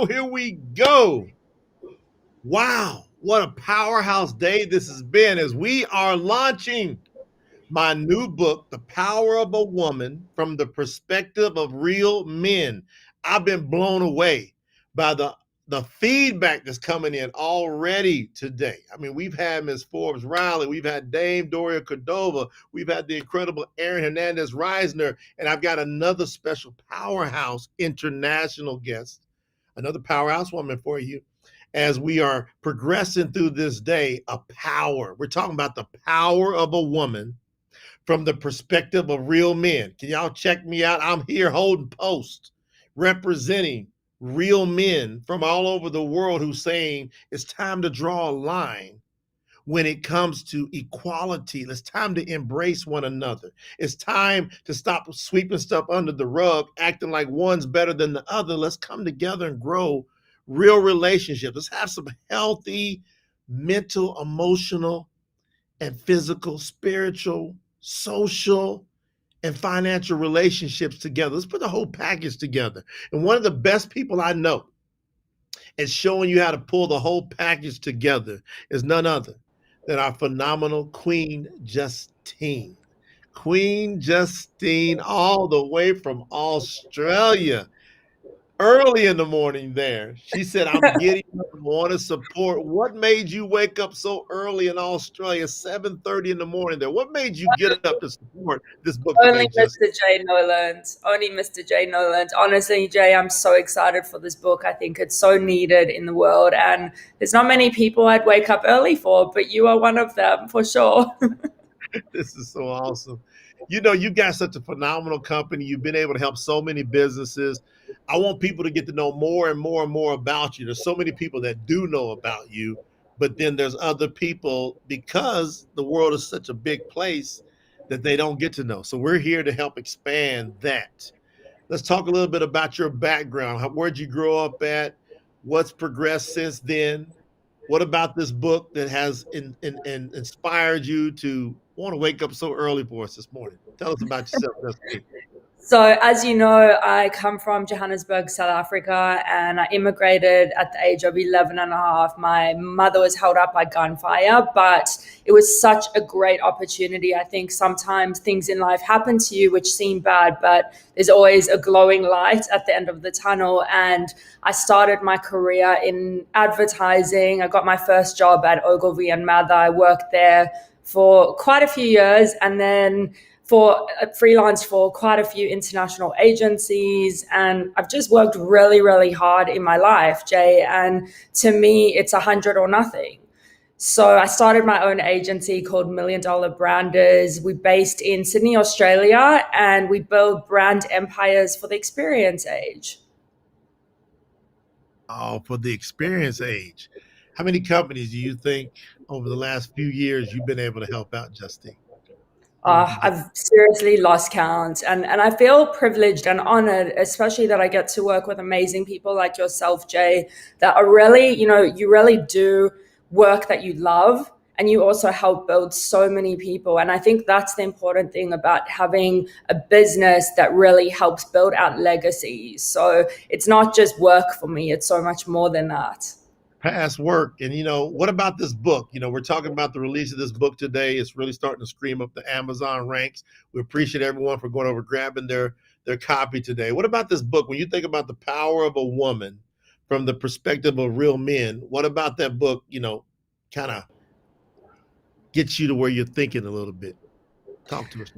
go. Here we go. Wow, what a powerhouse day this has been as we are launching my new book, The Power of a Woman from the Perspective of Real Men. I've been blown away by the feedback that's coming in already today. I mean, we've had Ms. Forbes Riley, we've had Dame Doria Cordova, we've had the incredible Erin Hernandez Reisner, and I've got another special powerhouse international guest, another powerhouse woman for you as we are progressing through this day of power. We're talking about the power of a woman from the perspective of real men. Can y'all check me out? I'm here holding post, representing real men from all over the world who's saying it's time to draw a line when it comes to equality. It's time to embrace one another. It's time to stop sweeping stuff under the rug, acting like one's better than the other. Let's come together and grow real relationships. Let's have some healthy mental, emotional, and physical, spiritual, social, and financial relationships together. Let's put the whole package together. And one of the best people I know at showing you how to pull the whole package together is none other than our phenomenal Queen Justine. Queen Justine, all the way from Australia, early in the morning there. She said, I'm getting up and want to support. What made you wake up so early in Australia, 7:30 in the morning there? What made you get up to support this book today, Only Justine? Mr. J Noland. Only Mr. J Noland. Honestly, Jay, I'm so excited for this book. I think it's so needed in the world. And there's not many people I'd wake up early for, but you are one of them for sure. This is so awesome. You know, you got such a phenomenal company. You've been able to help so many businesses. I want people to get to know more and more and more about you. There's so many people that do know about you, but then there's other people because the world is such a big place that they don't get to know. So we're here to help expand that. Let's talk a little bit about your background. Where'd you grow up at? What's progressed since then? What about this book that has inspired you to want to wake up so early for us this morning? Tell us about yourself, Justine. So, as you know, I come from Johannesburg, South Africa, and I immigrated at the age of 11 and a half. My mother was held up by gunfire, but it was such a great opportunity. I think sometimes things in life happen to you which seem bad, but there's always a glowing light at the end of the tunnel. And I started my career in advertising. I got my first job at Ogilvy and Mather. I worked there for quite a few years, and then for freelance for quite a few international agencies. And I've just worked really, really hard in my life, Jay. And to me, it's 100 or nothing. So I started my own agency called Million Dollar Branders. We're based in Sydney, Australia, and we build brand empires for the experience age. Oh, for the experience age. How many companies do you think over the last few years you've been able to help out, Justine? What would you guess? I've seriously lost count, and I feel privileged and honored, especially that I get to work with amazing people like yourself, Jay, that are really, you really do work that you love, and you also help build so many people. And I think that's the important thing about having a business that really helps build out legacies. So it's not just work for me, it's so much more than that. Past work. And what about this book? We're talking about the release of this book today. It's really starting to scream up the Amazon ranks. We appreciate everyone for going over grabbing their copy today. What about this book? When you think about the power of a woman from the perspective of real men, what about that book, kind of gets you to where you're thinking a little bit? Talk to us.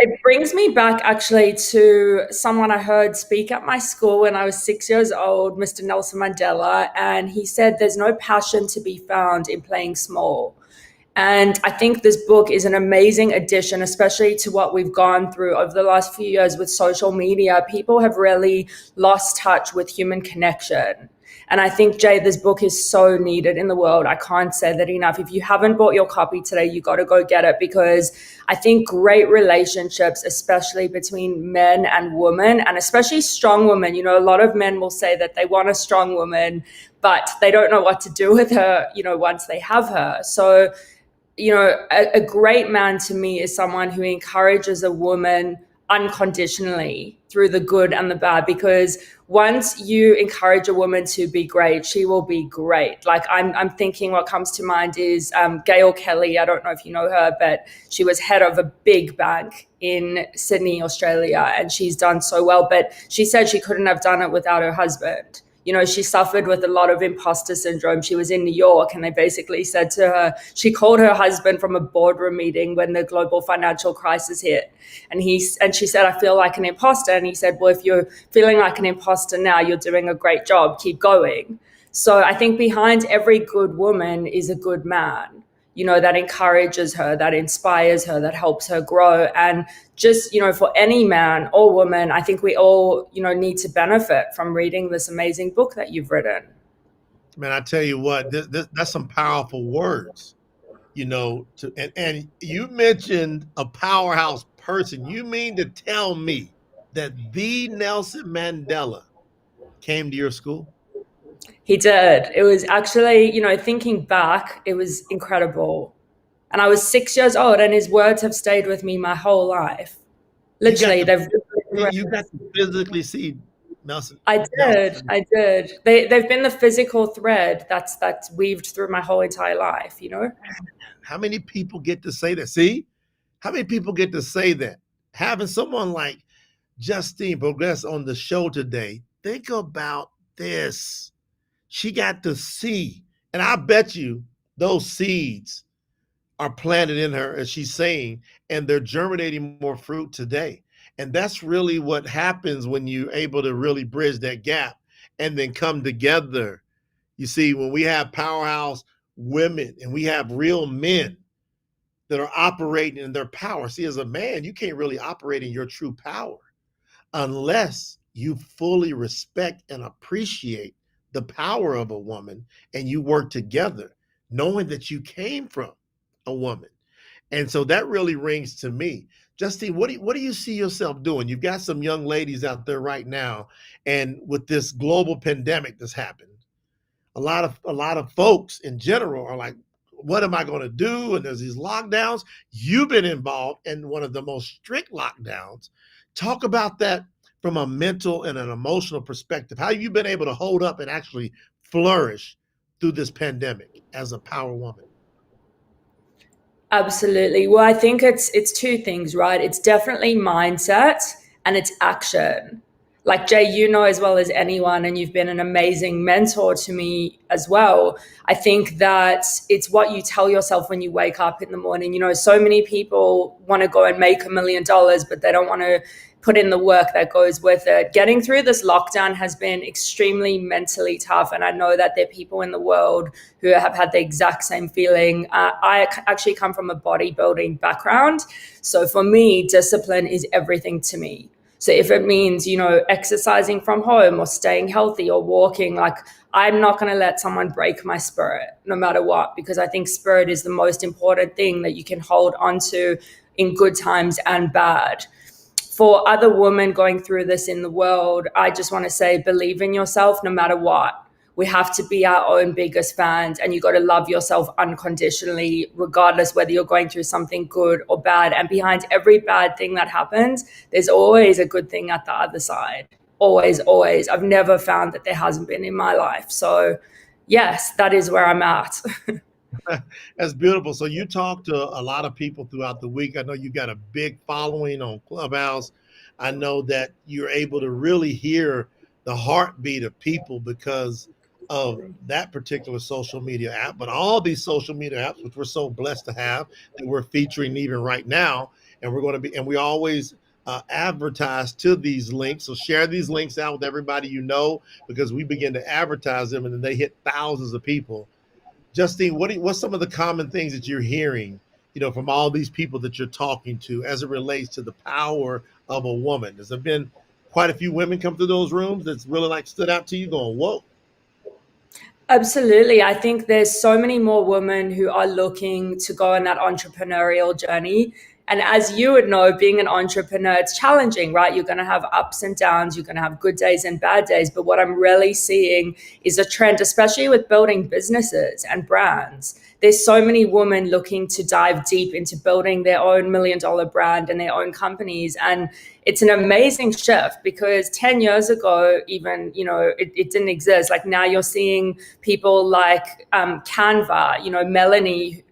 It brings me back actually to someone I heard speak at my school when I was 6 years old, Mr. Nelson Mandela, and he said, "There's no passion to be found in playing small." And I think this book is an amazing addition, especially to what we've gone through over the last few years with social media. People have really lost touch with human connection. And I think, Jay, this book is so needed in the world. I can't say that enough. If you haven't bought your copy today, you got to go get it, because I think great relationships, especially between men and women, and especially strong women, a lot of men will say that they want a strong woman, but they don't know what to do with her, once they have her. So, a great man to me is someone who encourages a woman unconditionally through the good and the bad, because once you encourage a woman to be great, she will be great. Like I'm thinking what comes to mind is Gail Kelly. I don't know if you know her, but she was head of a big bank in Sydney, Australia, and she's done so well. But she said she couldn't have done it without her husband. You know, she suffered with a lot of imposter syndrome. She was in New York, and they basically said to her, she called her husband from a boardroom meeting when the global financial crisis hit. And she said, I feel like an imposter. And he said, well, if you're feeling like an imposter now, you're doing a great job. Keep going. So I think behind every good woman is a good man, you know, that encourages her, that inspires her, that helps her grow. And just, you know, for any man or woman, I think we all, you know, need to benefit from reading this amazing book that you've written. Man, I tell you what, that's some powerful words. And you mentioned a powerhouse person. You mean to tell me that the Nelson Mandela came to your school? He did. It was actually, you know, thinking back, it was incredible. And I was 6 years old, and his words have stayed with me my whole life. You got Literally, to they've. you got to physically see Nelson I did. Nelson. I did. They've been the physical thread that's weaved through my whole entire life. You know. How many people get to say that? See, how many people get to say that? Having someone like Justine Pogroske on the show today. Think about this. She got to see, and I bet you those seeds are planted in her, as she's saying, and they're germinating more fruit today. And that's really what happens when you're able to really bridge that gap and then come together. You see, when we have powerhouse women and we have real men that are operating in their power. See, as a man, you can't really operate in your true power unless you fully respect and appreciate the power of a woman and you work together, knowing that you came from a woman. And so that really rings to me. Justine, what do you see yourself doing? You've got some young ladies out there right now, and with this global pandemic that's happened, a lot of folks in general are like, what am I going to do? And there's these lockdowns. You've been involved in one of the most strict lockdowns. Talk about that from a mental and an emotional perspective. How have you been able to hold up and actually flourish through this pandemic as a power woman? Absolutely. Well, I think it's two things, right? It's definitely mindset and it's action. Like Jay, you know as well as anyone, and you've been an amazing mentor to me as well. I think that it's what you tell yourself when you wake up in the morning. You know, so many people want to go and make $1 million, but they don't want to put in the work that goes with it. Getting through this lockdown has been extremely mentally tough. And I know that there are people in the world who have had the exact same feeling. I actually come from a bodybuilding background. So for me, discipline is everything to me. So if it means, you know, exercising from home or staying healthy or walking, like I'm not going to let someone break my spirit no matter what, because I think spirit is the most important thing that you can hold on to in good times and bad. For other women going through this in the world, I just want to say, believe in yourself no matter what. We have to be our own biggest fans, and you got to love yourself unconditionally, regardless whether you're going through something good or bad. And behind every bad thing that happens, there's always a good thing at the other side. Always, always. I've never found that there hasn't been in my life. So, yes, that is where I'm at. That's beautiful. So you talk to a lot of people throughout the week. I know you got a big following on Clubhouse. I know that you're able to really hear the heartbeat of people because of that particular social media app, but all these social media apps, which we're so blessed to have, that we're featuring even right now. And we're going to be, and we always advertise to these links. So share these links out with everybody you know, because we begin to advertise them and then they hit thousands of people. Justine, what's some of the common things that you're hearing, from all these people that you're talking to as it relates to the power of a woman? Has there been quite a few women come through those rooms that's really like stood out to you going, whoa? Absolutely. I think there's so many more women who are looking to go on that entrepreneurial journey. And as you would know, being an entrepreneur, it's challenging, right? You're going to have ups and downs. You're going to have good days and bad days. But what I'm really seeing is a trend, especially with building businesses and brands, there's so many women looking to dive deep into building their own $1 million brand and their own companies. And it's an amazing shift because 10 years ago, even, it didn't exist. Like now you're seeing people like Canva, Melanie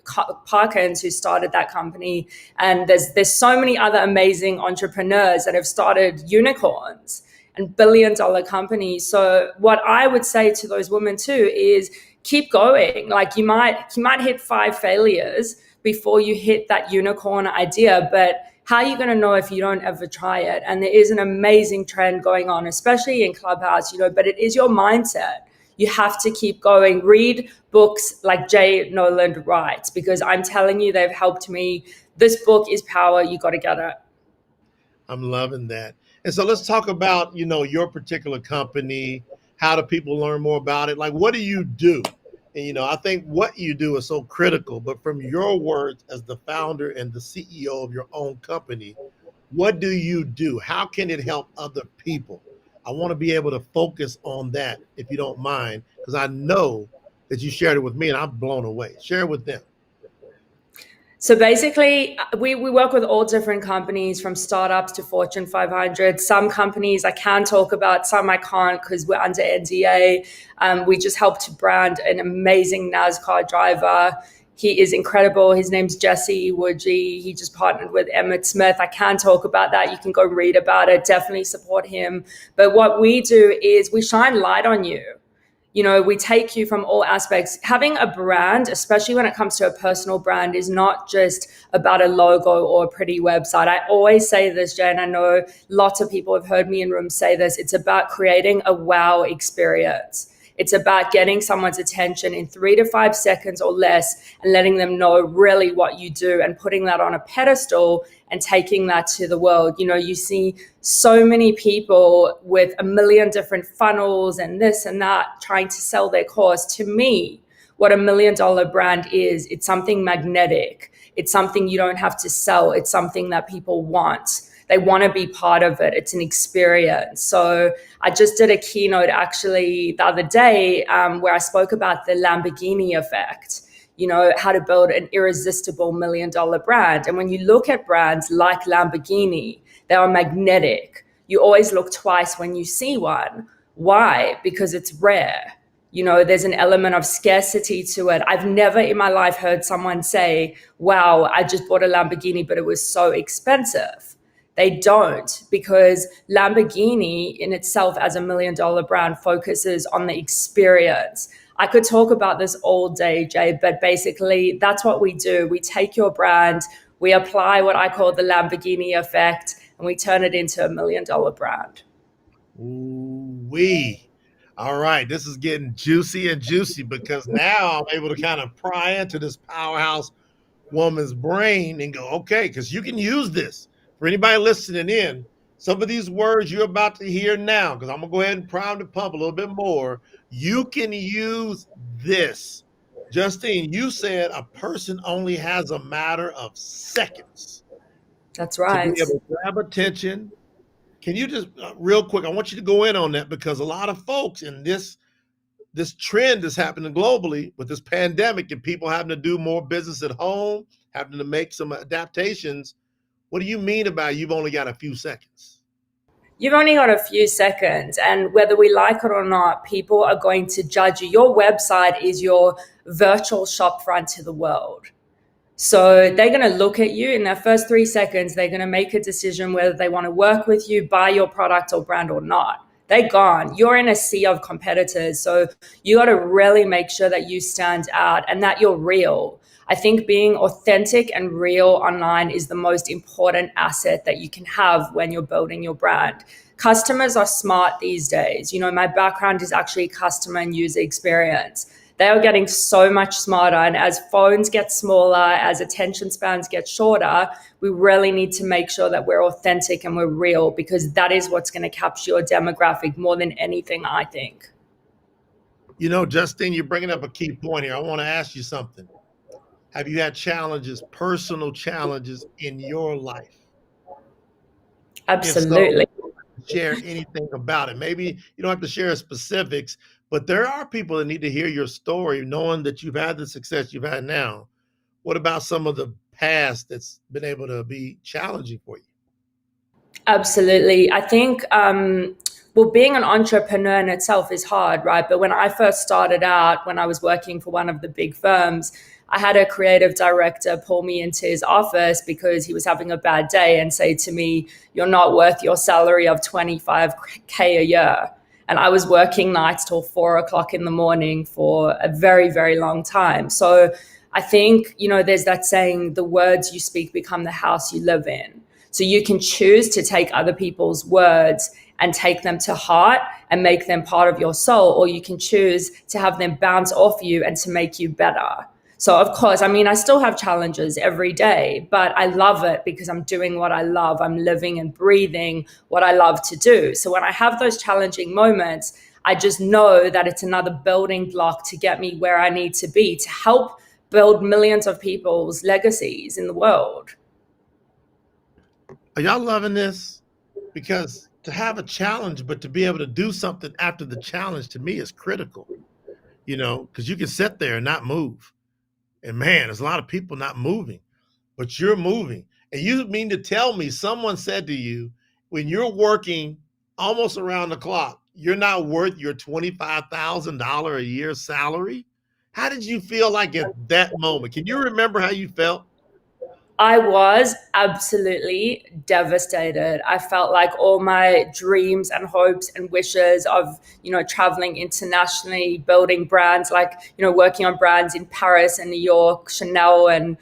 Parkins, who started that company. And there's so many other amazing entrepreneurs that have started unicorns and $1 billion companies. So what I would say to those women too is keep going. Like you might hit 5 failures before you hit that unicorn idea, but how are you going to know if you don't ever try it? And there is an amazing trend going on, especially in Clubhouse, but it is your mindset. You have to keep going. Read books like Jay Noland writes, because I'm telling you, they've helped me. This book is power. You got to get it. I'm loving that. And so let's talk about, your particular company. How do people learn more about it? Like, what do you do? And, I think what you do is so critical. But from your words as the founder and the CEO of your own company, what do you do? How can it help other people? I want to be able to focus on that, if you don't mind, because I know that you shared it with me and I'm blown away. Share it with them. So basically, we work with all different companies from startups to Fortune 500. Some companies I can talk about, some I can't because we're under NDA. We just helped to brand an amazing NASCAR driver. He is incredible. His name's Jesse Iwuji. He just partnered with Emmett Smith. I can talk about that. You can go read about it. Definitely support him. But what we do is we shine light on you. We take you from all aspects. Having a brand, especially when it comes to a personal brand, is not just about a logo or a pretty website. I always say this, Jay, and I know lots of people have heard me in rooms say this. It's about creating a wow experience. It's about getting someone's attention in 3 to 5 seconds or less and letting them know really what you do and putting that on a pedestal and taking that to the world. You see so many people with a million different funnels and this and that trying to sell their course. To me, what $1 million brand is, it's something magnetic. It's something you don't have to sell. It's something that people want. They want to be part of it. It's an experience. So I just did a keynote actually the other day where I spoke about the Lamborghini effect, how to build an irresistible $1 million brand. And when you look at brands like Lamborghini, they are magnetic. You always look twice when you see one. Why? Because it's rare. There's an element of scarcity to it. I've never in my life heard someone say, wow, I just bought a Lamborghini, but it was so expensive. They don't, because Lamborghini in itself as $1 million brand focuses on the experience. I could talk about this all day, Jay, but basically that's what we do. We take your brand, we apply what I call the Lamborghini effect, and we turn it into $1 million brand. Ooh-wee. All right, this is getting juicy and juicy because now I'm able to kind of pry into this powerhouse woman's brain and go, okay, because you can use this. For anybody listening in, some of these words you're about to hear now, because I'm going to go ahead and prime the pump a little bit more. You can use this. Justine, you said a person only has a matter of seconds That's to be right. able to grab attention. Can you just real quick? I want you to go in on that because a lot of folks in this trend is happening globally with this pandemic and people having to do more business at home, having to make some adaptations. What do you mean about you've only got a few seconds? You've only got a few seconds, and whether we like it or not, people are going to judge you. Your website is your virtual shop front to the world. So they're going to look at you in their first 3 seconds. They're going to make a decision whether they want to work with you, buy your product or brand or not. They're gone. You're in a sea of competitors. So you got to really make sure that you stand out and that you're real. I think being authentic and real online is the most important asset that you can have when you're building your brand. Customers are smart these days. My background is actually customer and user experience. They are getting so much smarter. And as phones get smaller, as attention spans get shorter, we really need to make sure that we're authentic and we're real, because that is what's going to capture your demographic more than anything, I think. Justine, you're bringing up a key point here. I want to ask you something. Have you had challenges, personal challenges in your life? If so, Absolutely. share anything about it. Maybe you don't have to share specifics, But there are people that need to hear your story, knowing that you've had the success you've had now. What about some of the past that's been able to be challenging for you? Absolutely. I think, well, being an entrepreneur in itself is hard, right? But when I first started out, when I was working for one of the big firms, I had a creative director pull me into his office because he was having a bad day and say to me, "You're not worth your salary of 25K a year." And I was working nights till 4 o'clock in the morning for a very, very long time. So I think, there's that saying, the words you speak become the house you live in. So you can choose to take other people's words and take them to heart and make them part of your soul, or you can choose to have them bounce off you and to make you better. So, of course, I mean, I still have challenges every day, but I love it because I'm doing what I love. I'm living and breathing what I love to do. So, when I have those challenging moments, I just know that it's another building block to get me where I need to be to help build millions of people's legacies in the world. Are y'all loving this? Because to have a challenge, but to be able to do something after the challenge to me is critical, because you can sit there and not move. And man, there's a lot of people not moving, but you're moving. And you mean to tell me someone said to you, when you're working almost around the clock, you're not worth your $25,000 a year salary? How did you feel like at that moment? Can you remember how you felt? I was absolutely devastated. I felt like all my dreams and hopes and wishes of, traveling internationally, building brands, like, working on brands in Paris and New York, Chanel and,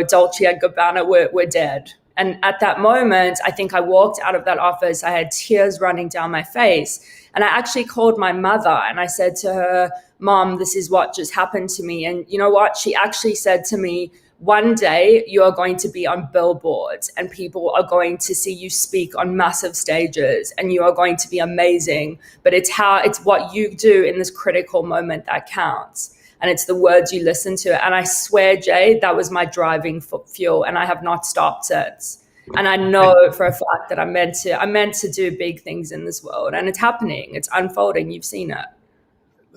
Dolce and Gabbana were dead. And at that moment, I think I walked out of that office. I had tears running down my face. And I actually called my mother and I said to her, "Mom, this is what just happened to me." And you know what? She actually said to me, "One day you are going to be on billboards and people are going to see you speak on massive stages and you are going to be amazing. But it's what you do in this critical moment that counts. And it's the words you listen to." And I swear, Jay, that was my driving fuel, and I have not stopped since. And I And know for a fact that I'm meant to do big things in this world, and it's happening. It's unfolding. You've seen it.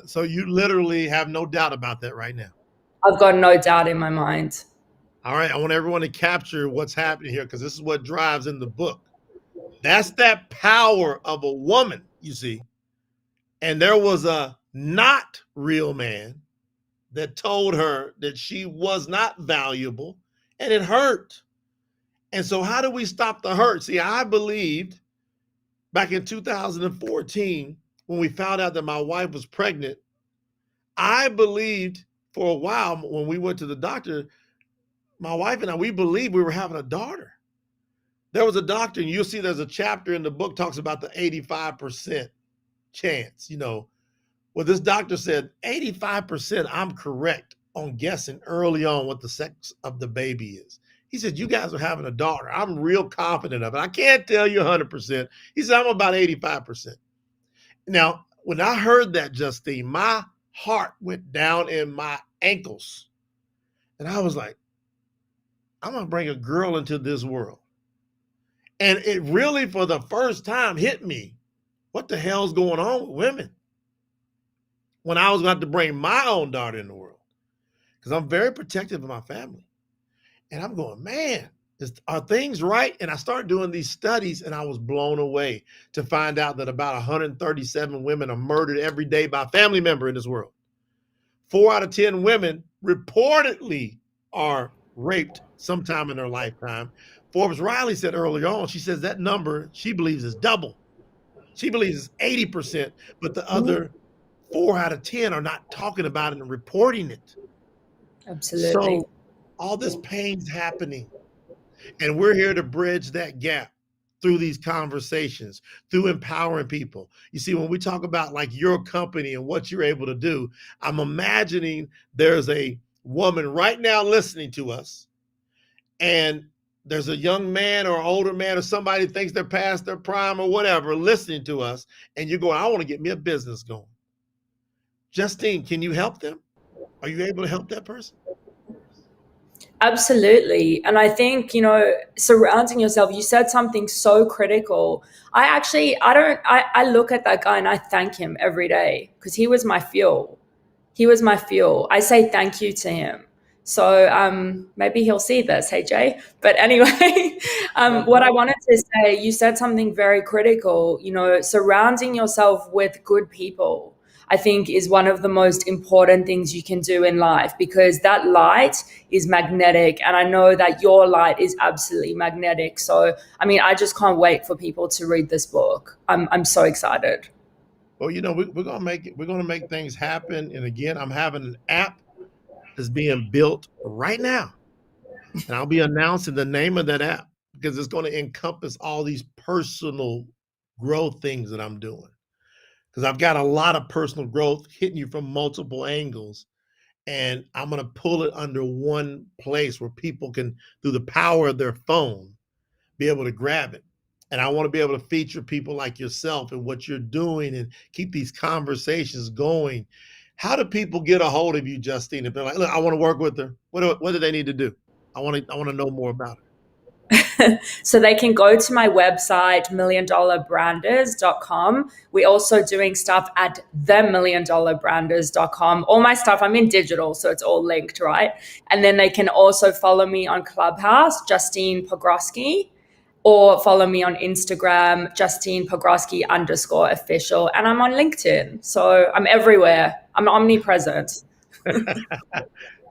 so you literally have no doubt about that right now. I've got no doubt in my mind. All right, I want everyone to capture what's happening here because this is what drives in the book. That's that power of a woman, you see. And there was a not real man that told her that she was not valuable and it hurt. And so, how do we stop the hurt? See, I believed back in 2014 when we found out that my wife was pregnant, I believed for a while when we went to the doctor, my wife and I, we believed we were having a daughter. There was a doctor, and you'll see there's a chapter in the book talks about the 85% chance. Well, this doctor said 85% I'm correct on guessing early on what the sex of the baby is. He said, "You guys are having a daughter. I'm real confident of it. I can't tell you 100%." He said, "I'm about 85%. Now, when I heard that, Justine, my heart went down in my ankles. And I was like, I'm going to bring a girl into this world. And it really, for the first time, hit me. What the hell's going on with women? When I was going to have to bring my own daughter in the world. Because I'm very protective of my family. And I'm going, man, are things right? And I started doing these studies and I was blown away to find out that about 137 women are murdered every day by a family member in this world. 4 out of 10 women reportedly are raped sometime in their lifetime. Forbes Riley said earlier on, she says that number she believes is double. She believes it's 80%, but the other 4 out of 10 are not talking about it and reporting it. Absolutely. So all this pain's happening. And we're here to bridge that gap through these conversations, through empowering people. You see, when we talk about like your company and what you're able to do, I'm imagining there's a woman right now listening to us, and there's a young man or older man or somebody thinks they're past their prime or whatever listening to us, and you're going, I want to get me a business going. Justine, can you help them? Are you able to help that person? Absolutely. And I think, surrounding yourself, you said something so critical. I look at that guy and I thank him every day because he was my fuel. He was my fuel. I say thank you to him. So maybe he'll see this, hey Jay. But anyway, That's what I right. wanted to say, you said something very critical. Surrounding yourself with good people, I think, is one of the most important things you can do in life because that light is magnetic, and I know that your light is absolutely magnetic. So, I mean, I just can't wait for people to read this book. I'm so excited. Well, we're gonna make it. We're gonna make things happen. And again, I'm having an app that's being built right now, and I'll be announcing the name of that app because it's going to encompass all these personal growth things that I'm doing. Because I've got a lot of personal growth hitting you from multiple angles, and I'm going to pull it under one place where people can, through the power of their phone, be able to grab it. And I want to be able to feature people like yourself and what you're doing and keep these conversations going. How do people get a hold of you, Justine? If they're like, look, I want to work with her, what do they need to do? I want to know more about So they can go to my website, milliondollarbranders.com. We're also doing stuff at themilliondollarbranders.com. All my stuff, I'm in digital, so it's all linked, right? And then they can also follow me on Clubhouse, Justine Pogroske, or follow me on Instagram, Justine Pogroske _official. And I'm on LinkedIn. So I'm everywhere. I'm omnipresent. it.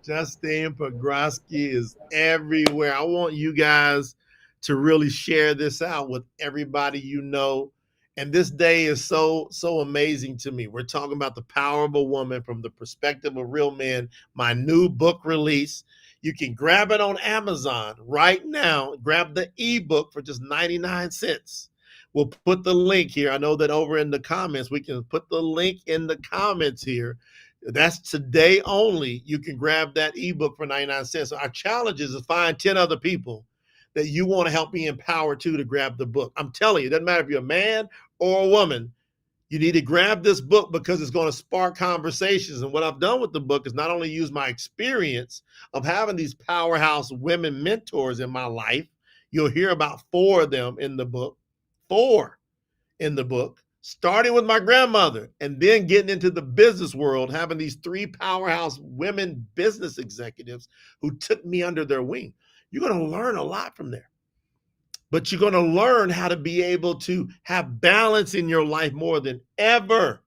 Justine Pogroske is everywhere. I want you guys to really share this out with everybody you know. And this day is so amazing to me. We're talking about the power of a woman from the perspective of real men. My new book release. You can grab it on Amazon right now. Grab the ebook for just 99 cents. We'll put the link here. I know that over in the comments, we can put the link in the comments here. That's today only. You can grab that ebook for 99 cents. So our challenge is to find 10 other people that you want to help me empower to grab the book. I'm telling you, it doesn't matter if you're a man or a woman, you need to grab this book because it's going to spark conversations. And what I've done with the book is not only use my experience of having these powerhouse women mentors in my life, you'll hear about four of them in the book, four in the book, starting with my grandmother and then getting into the business world, having these three powerhouse women business executives who took me under their wing. You're going to learn a lot from there, but you're going to learn how to be able to have balance in your life more than ever.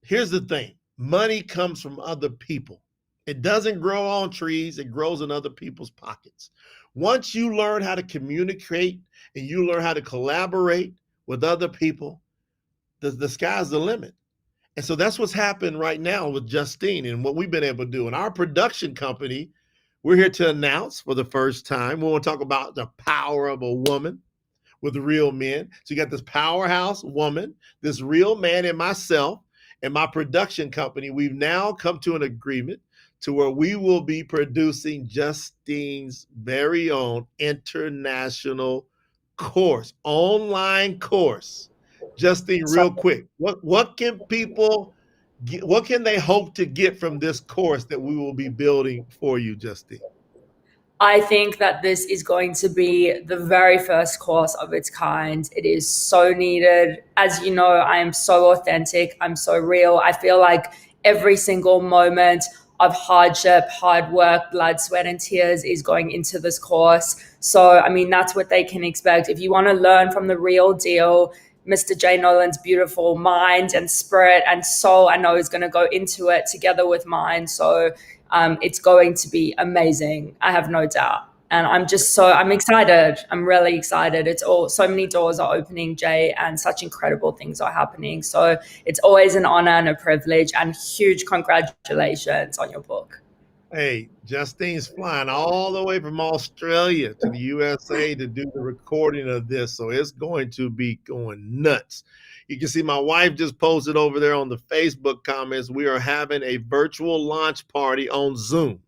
Here's the thing: money comes from other people. It doesn't grow on trees, it grows in other people's pockets. Once you learn how to communicate and you learn how to collaborate with other people, the sky's the limit. And so that's what's happened right now with Justine and what we've been able to do. In our production company, we're here to announce for the first time, we want to talk about the power of a woman with real men. So you got this powerhouse woman, this real man, and myself and my production company. We've now come to an agreement to where we will be producing Justine's very own international course, online course. Justine, So real quick, what can people get, what can they hope to get from this course that we will be building for you, Justine? I think that this is going to be the very first course of its kind. It is so needed. As you know, I am so authentic. I'm so real. I feel like every single moment of hardship, hard work, blood, sweat, and tears is going into this course. So, I mean, that's what they can expect. If you want to learn from the real deal, Mr. J. Nolan's beautiful mind and spirit and soul, I know is going to go into it together with mine. So, it's going to be amazing. I have no doubt. And I'm excited. I'm really excited. It's all, so many doors are opening, Jay, and such incredible things are happening. So it's always an honor and a privilege, and huge congratulations on your book. Hey, Justine's flying all the way from Australia to the USA to do the recording of this. So it's going to be going nuts. You can see my wife just posted over there on the Facebook comments. We are having a virtual launch party on Zoom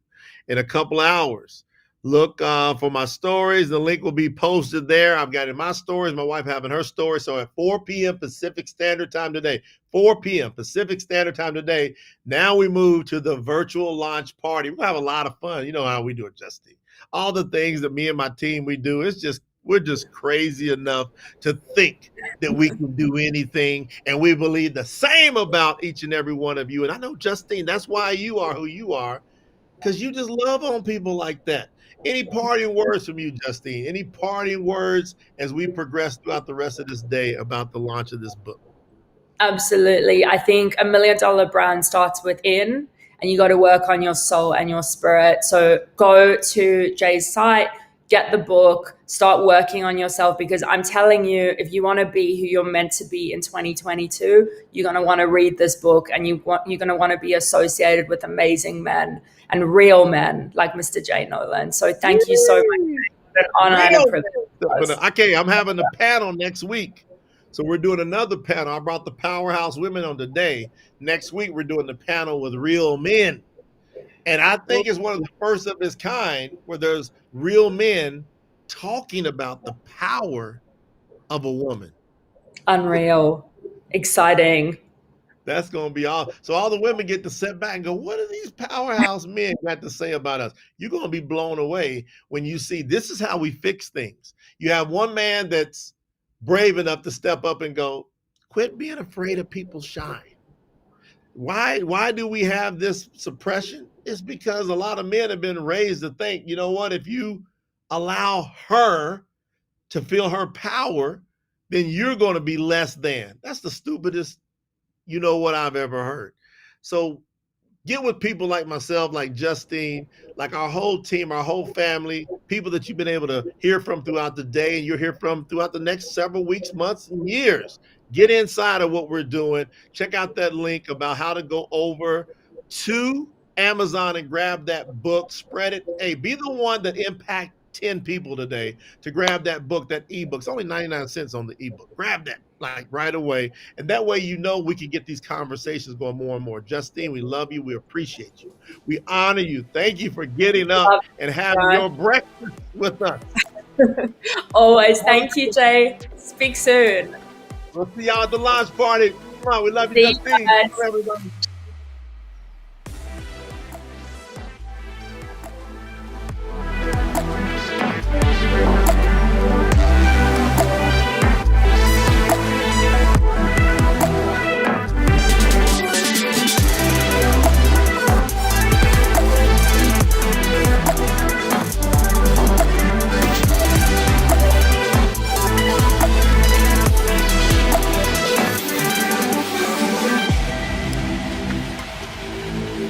in a couple hours. Look for my stories. The link will be posted there. I've got in my stories, my wife having her story. So at 4 p.m. Pacific Standard Time today, 4 p.m. Pacific Standard Time today, now we move to the virtual launch party. We're going to have a lot of fun. You know how we do it, Justine. All the things that me and my team we do, we're just crazy enough to think that we can do anything. And we believe the same about each and every one of you. And I know, Justine, that's why you are who you are, because you just love on people like that. Any parting words from you, Justine? Any parting words as we progress throughout the rest of this day about the launch of this book? Absolutely. I think $1 million brand starts within, and you got to work on your soul and your spirit. So go to Jay's site, get the book, start working on yourself, because I'm telling you, if you want to be who you're meant to be in 2022, you're going to want to read this book, and you're going to want to be associated with amazing men and real men like Mr. Jay Nolan. So thank you so much. Yay! It's an honor and a Real. privilege. Okay, I'm having a panel next week. So we're doing another panel. I brought the powerhouse women on today. Next week, we're doing the panel with real men. And I think it's one of the first of its kind where there's real men talking about the power of a woman. Unreal. Exciting. That's going to be all. So all the women get to sit back and go, what do these powerhouse men got to say about us? You're going to be blown away when you see this is how we fix things. You have one man that's brave enough to step up and go, quit being afraid of people's shine. Why do we have this suppression? It's because a lot of men have been raised to think, you know what, if you allow her to feel her power, then you're going to be less than. That's the stupidest you know what I've ever heard. So get with people like myself, like Justine, like our whole team, our whole family, people that you've been able to hear from throughout the day and you'll hear from throughout the next several weeks, months, and years. Get inside of what we're doing. Check out that link about how to go over to Amazon and grab that book, spread it. Hey, be the one that impact 10 people today to grab that book, that ebook. It's only 99 cents on the ebook. Grab that like right away. And that way, you know, we can get these conversations going more and more. Justine, we love you. We appreciate you. We honor you. Thank you for getting up Love and you, having John. your breakfast with us. Always. All Thank you, Jay. Speak soon. right. We'll see y'all at the launch party. Come on. We love you, See you Justine. guys. Everybody.